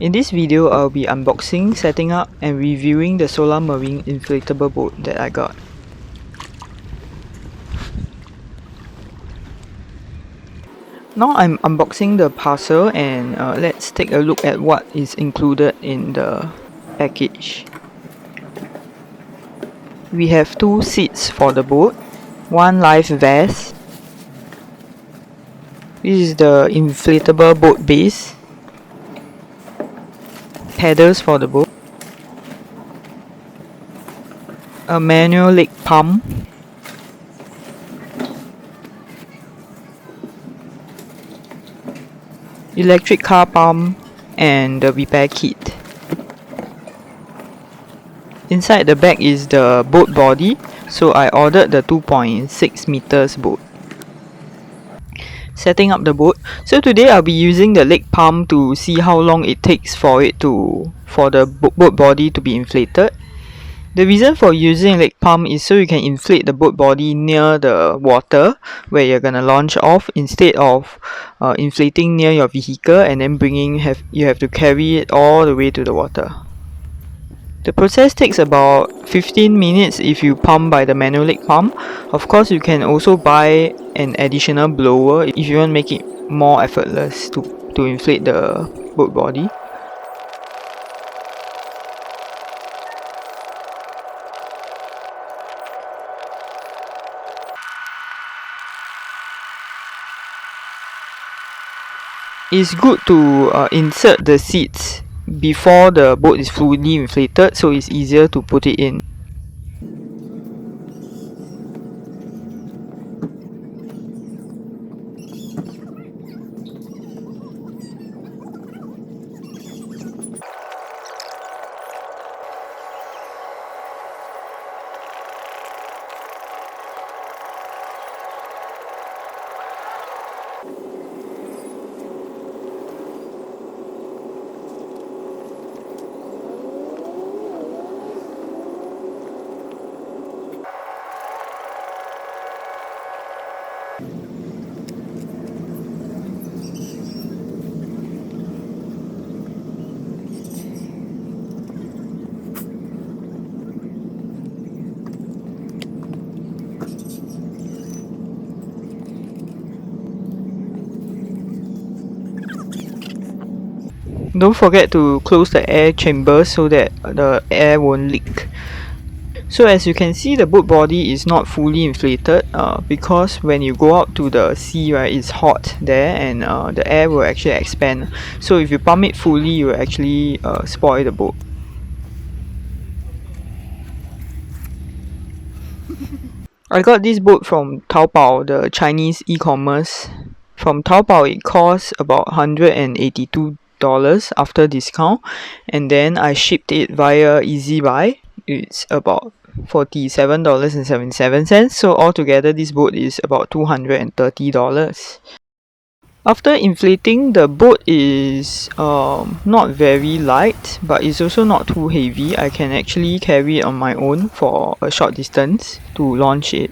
In this video, I'll be unboxing, setting up and reviewing the Solar Marine inflatable boat that I got. Now I'm unboxing the parcel and let's take a look at what is included in the package. We have 2 seats for the boat, 1 life vest. This is the inflatable boat base, paddles for the boat, a manual leg pump, electric car pump, and the repair kit. Inside the bag is the boat body, so I ordered the 2.6 meters boat. Setting up the boat. So today I'll be using the leg pump to see how long it takes for the boat body to be inflated. The reason for using leg pump is so you can inflate the boat body near the water where you're gonna launch off, instead of inflating near your vehicle and then you have to carry it all the way to the water. The process takes about 15 minutes if you pump by the manual leg pump. Of course, you can also buy an additional blower if you want to make it more effortless to inflate the boat body. It's good to insert the seats before the boat is fully inflated, so it's easier to put it in. Don't forget to close the air chamber so that the air won't leak. So as you can see, the boat body is not fully inflated because when you go out to the sea, right, it's hot there and the air will actually expand. So if you pump it fully, you will actually spoil the boat. I got this boat from Taobao, the Chinese e-commerce. From Taobao, it costs about $182 after discount, and then I shipped it via EasyBuy. It's about $47.77, so altogether this boat is about $230. After inflating, the boat is not very light, but it's also not too heavy. I can actually carry it on my own for a short distance to launch it.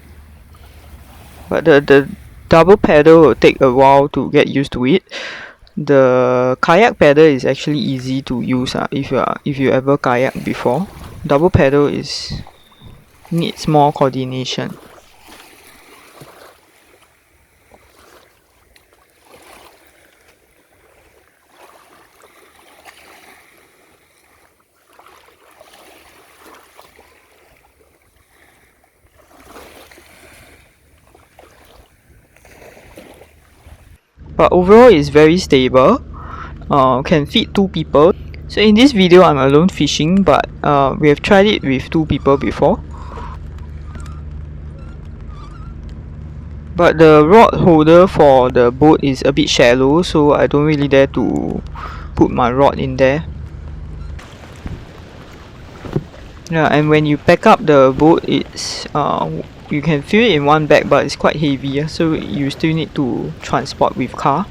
But the double paddle will take a while to get used to it. The kayak paddle is actually easy to use if you ever kayak before. Double paddle needs more coordination. But overall it's very stable, can fit 2 people. So in this video I'm alone fishing, but we have tried it with 2 people before. But the rod holder for the boat is a bit shallow, so I don't really dare to put my rod in there. Yeah, and when you pack up the boat, it's you can fill it in one bag, but it's quite heavy, so you still need to transport with car.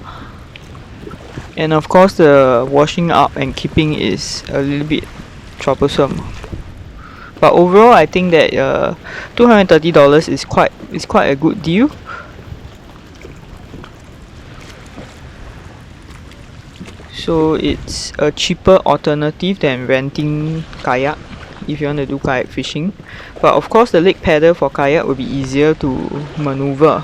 And of course the washing up and keeping is a little bit troublesome. But overall I think that $230 is quite a good deal. So it's a cheaper alternative than renting kayak if you want to do kayak fishing. But of course the leg paddle for kayak will be easier to maneuver.